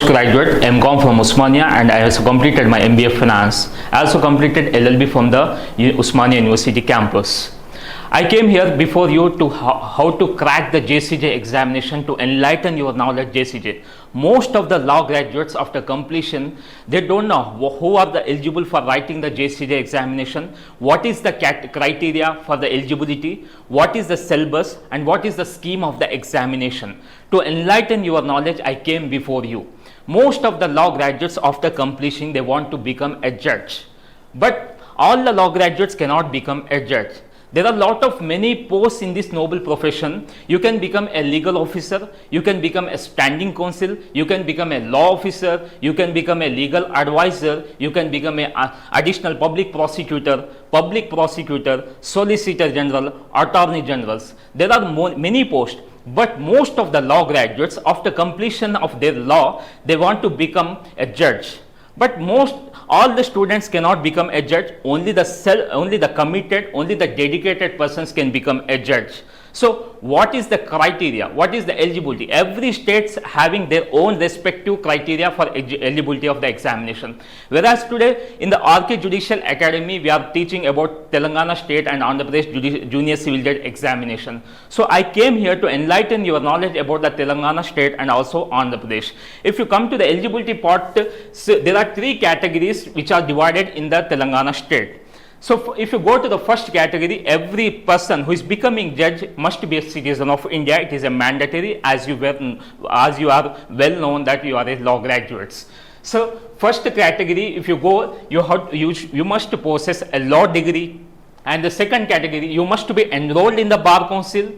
postgraduate MCom from Osmania, and I also completed my MBA Finance. I also completed LLB from the Osmania University campus. I came here before you to how to crack the JCJ examination, to enlighten your knowledge JCJ. Most of the law graduates after completion, they don't know who are the eligible for writing the JCJ examination, what is the criteria for the eligibility, what is the syllabus, and what is the scheme of the examination. To enlighten your knowledge, I came before you. Most of the law graduates after completion, they want to become a judge. But all the law graduates cannot become a judge. There are a lot of many posts in this noble profession. You can become a legal officer, you can become a standing counsel, you can become a law officer, you can become a legal advisor, you can become a additional public prosecutor, solicitor general, attorney generals. There are many posts. But most of the law graduates, after completion of their law, they want to become a judge. But all the students cannot become a judge. Only the committed, only the dedicated persons can become a judge. So what is the criteria? What is the eligibility? Every state's having their own respective criteria for eligibility of the examination. Whereas today in the RK Judicial Academy, we are teaching about Telangana State and Andhra Pradesh Junior Civil Judge examination. So I came here to enlighten your knowledge about the Telangana State and also Andhra Pradesh. If you come to the eligibility part, so there are three categories which are divided in the Telangana State. So if you go to the first category, every person who is becoming judge must be a citizen of India. It is a mandatory, as you are well known that you are a law graduates. So first category, if you go, you must possess a law degree. And the second category, you must be enrolled in the bar council.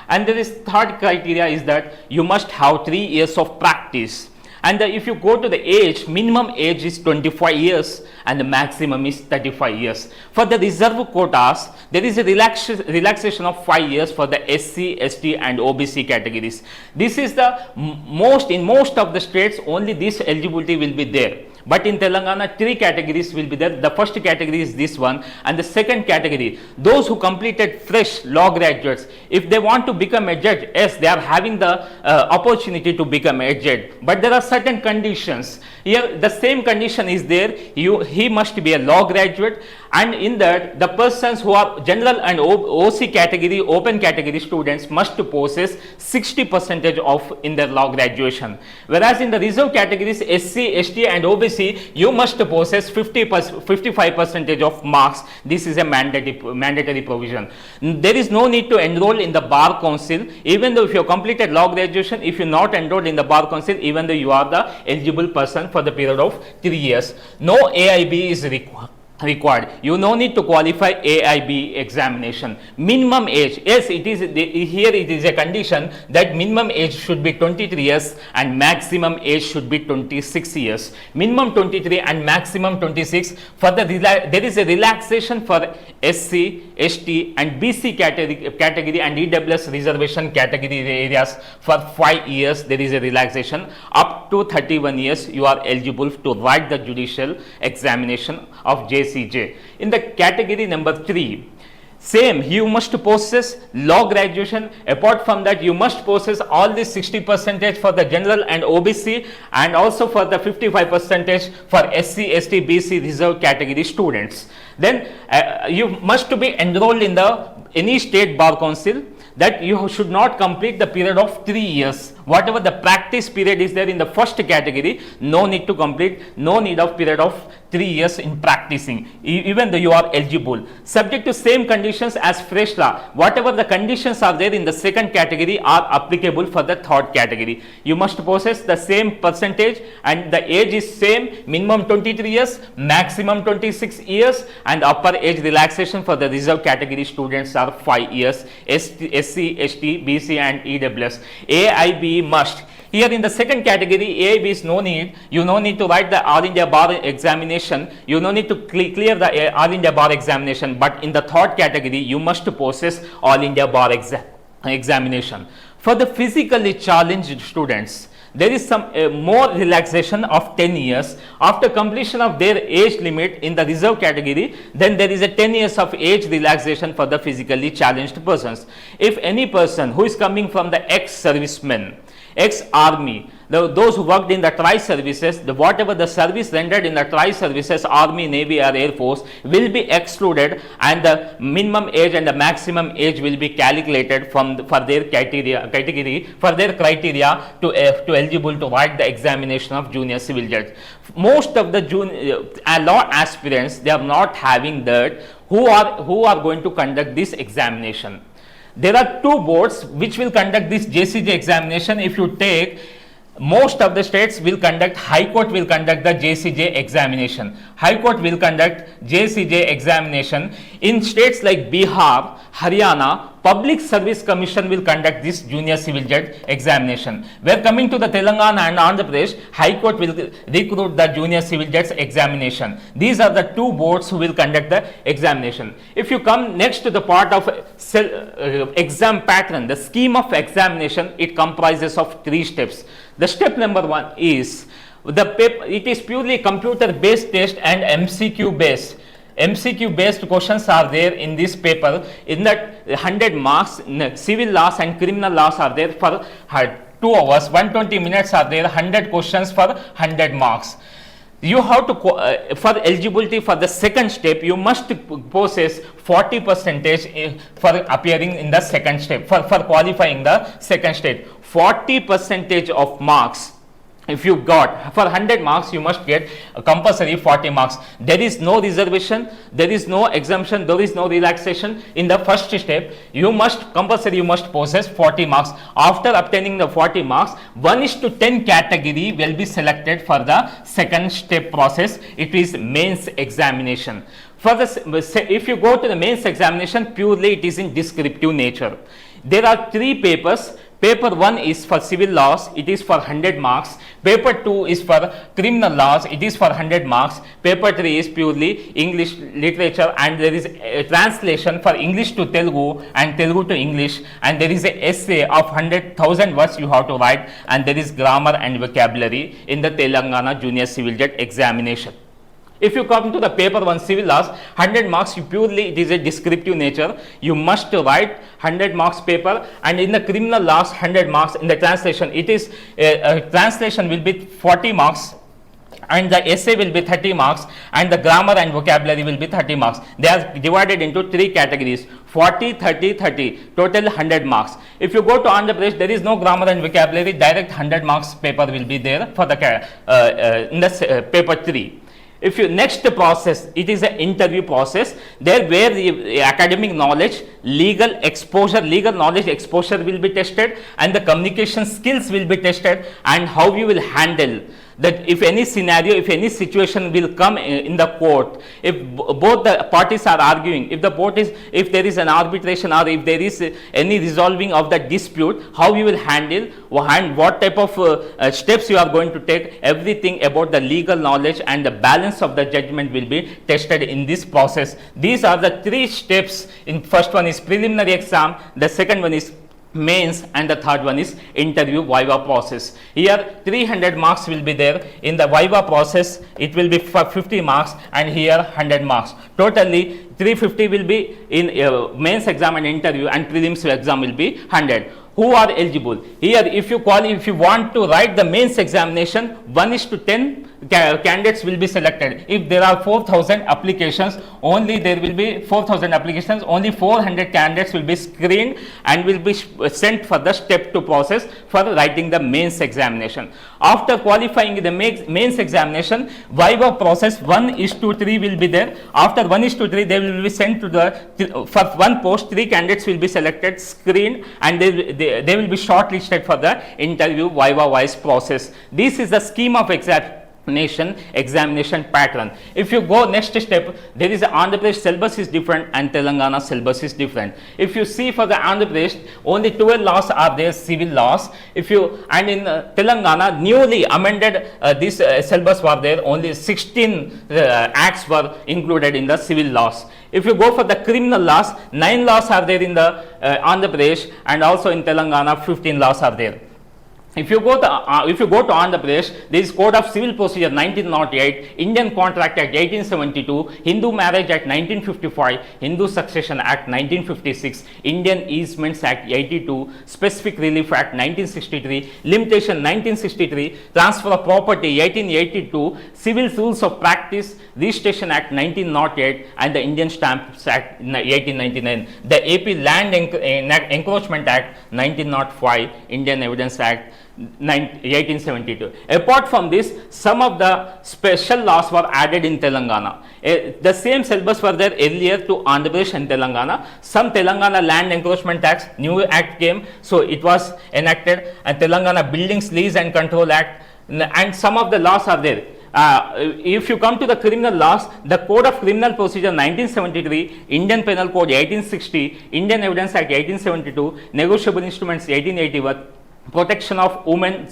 And there is third criteria is that you must have 3 years of practice. And if you go to the age, minimum age is 25 years and the maximum is 35 years. For the reserve quotas, there is a relaxation of 5 years for the SC, ST and OBC categories. This is the in most of the states, only this eligibility will be there. But in Telangana, 3 categories will be there. The first category is this one, and the second category, those who completed fresh law graduates, if they want to become a judge, yes, they are having the opportunity to become a judge. But there are certain conditions. Here, the same condition is there. He must be a law graduate, and in that, the persons who are general and OC category, open category students must possess 60% of in their law graduation. Whereas in the reserve categories, SC, ST and OBC, you must possess 55% of marks. This is a mandatory provision. There is no need to enroll in the bar council, even though if you have completed law graduation, if you are not enrolled in the bar council, even though you are the eligible person for the period of 3 years. No AIB is required. You no need to qualify AIB examination. Minimum age, yes, it is here it is a condition that minimum age should be 23 years and maximum age should be 26 years. Minimum 23 and maximum 26. For the there is a relaxation for SC, ST and BC category and EWS reservation category areas. For 5 years there is a relaxation. Up to 31 years you are eligible to write the judicial examination of JCJ. In the category number 3, same, you must possess law graduation. Apart from that, you must possess all this 60% for the general and OBC and also for the 55% for SC, ST, BC reserve category students. Then you must be enrolled in any state bar council. That you should not complete the period of 3 years. Whatever the practice period is there in the first category, no need to complete, no need of period of 3 years in practicing, even though you are eligible. Subject to same conditions as fresh law. Whatever the conditions are there in the second category are applicable for the third category. You must possess the same percentage and the age is same, minimum 23 years, maximum 26 years and upper age relaxation for the reserve category students are 5 years. SC, ST, BC and EWS. AIB must. Here in the second category, AIB is no need. You no need to write the All India Bar examination. You no need to clear the All India Bar examination. But in the third category, you must possess All India Bar examination. For the physically challenged students, there is some more relaxation of 10 years. After completion of their age limit in the reserve category, then there is a 10 years of age relaxation for the physically challenged persons. If any person who is coming from the ex-servicemen, ex-army, those who worked in the tri-services, whatever the service rendered in the tri-services, army, navy or air force will be excluded, and the minimum age and the maximum age will be calculated for their criteria to eligible to write the examination of junior civil judge. Most of the law aspirants, they are not having that, who are going to conduct this examination. There are two boards which will conduct this JCJ examination. If you take, most of the states will conduct, High Court will conduct the JCJ examination. High Court will conduct JCJ examination. In states like Bihar, Haryana, Public Service Commission will conduct this junior civil judge examination. Where coming to the Telangana and Andhra Pradesh, High Court will recruit the junior civil judge examination. These are the two boards who will conduct the examination. If you come next to the part of exam pattern, the scheme of examination, it comprises of 3 steps. The step number 1 is the paper. It is purely computer based test and MCQ based. MCQ based questions are there in this paper. In that 100 marks, civil laws and criminal laws are there for 2 hours, 120 minutes are there, 100 questions for 100 marks. You have to, for eligibility for the second step, you must possess 40% for appearing in the second step, for qualifying the second step. 40% of marks. If you got for 100 marks, you must get compulsory 40 marks. There is no reservation, there is no exemption, there is no relaxation. In the first step, you must possess 40 marks. After obtaining the 40 marks, 1:10 category will be selected for the second step process. It is mains examination. For the, if you go to the mains examination, purely it is in descriptive nature. There are 3 papers. Paper 1 is for civil laws, it is for 100 marks. Paper 2 is for criminal laws, it is for 100 marks. Paper 3 is purely English literature, and there is a translation for English to Telugu and Telugu to English, and there is an essay of 100,000 words you have to write, and there is grammar and vocabulary in the Telangana Junior Civil Judge examination. If you come to the paper 1 civil laws, 100 marks, purely it is a descriptive nature. You must write 100 marks paper, and in the criminal laws 100 marks. In the translation, it is translation will be 40 marks, and the essay will be 30 marks, and the grammar and vocabulary will be 30 marks. They are divided into 3 categories: 40, 30, 30, total 100 marks. If you go to Andhra Pradesh, there is no grammar and vocabulary, direct 100 marks paper will be there for the in the paper 3. If you next process, it is an interview process, there where the academic knowledge, legal knowledge exposure will be tested, and the communication skills will be tested, and how you will handle that if any scenario, if any situation will come in the court, if both the parties are arguing, if there is an arbitration, or if there is any resolving of the dispute, how you will handle, and what type of steps you are going to take, everything about the legal knowledge and the balance of the judgment will be tested in this process. These are the 3 steps. In first one is preliminary exam, the second one is mains, and the third one is interview viva process. Here 300 marks will be there. In the viva process, it will be for 50 marks, and here 100 marks. Totally 350 will be in mains exam and interview, and prelims exam will be 100. Who are eligible? Here, if you want to write the mains examination, 1:10 candidates will be selected. If there are 4,000 applications, only there will be 4,000 applications, only 400 candidates will be screened and will be sent for the step 2 process for writing the mains examination. After qualifying the mains examination, viva process 1:3 will be there. After 1:3, they will be sent to the, for one post, 3 candidates will be selected, screened, and they will be shortlisted for the interview viva wise process. This is the scheme of examination pattern. If you go next step, there is Andhra Pradesh syllabus is different and Telangana syllabus is different. If you see for the Andhra Pradesh, only 12 laws are there, civil laws. And in Telangana, newly amended this syllabus were there, only 16 acts were included in the civil laws. If you go for the criminal laws, 9 laws are there in the Andhra Pradesh, and also in Telangana 15 laws are there. If you go to Andhra Pradesh, there is Code of Civil Procedure 1908, Indian Contract Act 1872, Hindu Marriage Act 1955, Hindu Succession Act 1956, Indian Easements Act 82, Specific Relief Act 1963, Limitation 1963, Transfer of Property 1882, Civil Rules of Practice, Registration Act 1908, and the Indian Stamps Act 1899, the AP Land Encroachment Act 1905, Indian Evidence Act 1872. Apart from this, some of the special laws were added in Telangana. The same syllabus were there earlier to Andhra Pradesh and Telangana. Some Telangana Land Encroachment Acts, new act came, so it was enacted, and Telangana Buildings Lease and Control Act, and some of the laws are there. If you come to the criminal laws, the Code of Criminal Procedure 1973, Indian Penal Code 1860, Indian Evidence Act 1872, Negotiable Instruments 1881, Protection of Women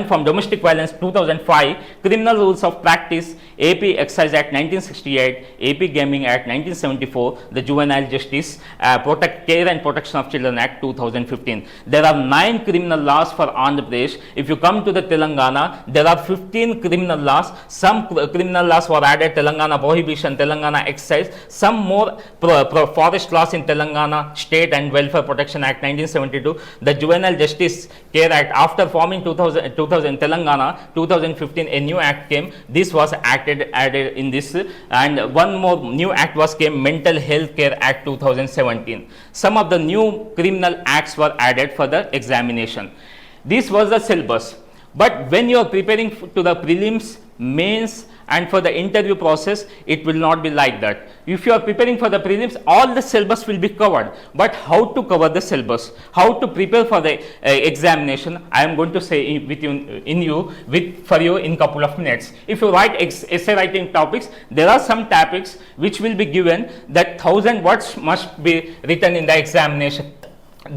from Domestic Violence 2005, Criminal Rules of Practice, AP Excise Act 1968, AP Gaming Act 1974, the Juvenile Justice Care and Protection of Children Act 2015. There are 9 criminal laws for Andhra Pradesh. If you come to the Telangana, there are 15 criminal laws. Some criminal laws were added: Telangana Prohibition, Telangana Excise, some more forest laws in Telangana, State and Welfare Protection Act 1972, the Juvenile Justice Care Act. After forming 2000 Telangana 2015, a new act came. This was added in this, and one more new act was came, Mental Health Care Act 2017. Some of the new criminal acts were added for the examination. This was the syllabus. But when you are preparing to the prelims, mains, and for the interview process, it will not be like that. If you are preparing for the prelims, all the syllabus will be covered. But how to cover the syllabus, how to prepare for the examination, I am going to say for you in couple of minutes. If you write essay writing topics, there are some topics which will be given that 1000 words must be written in the examination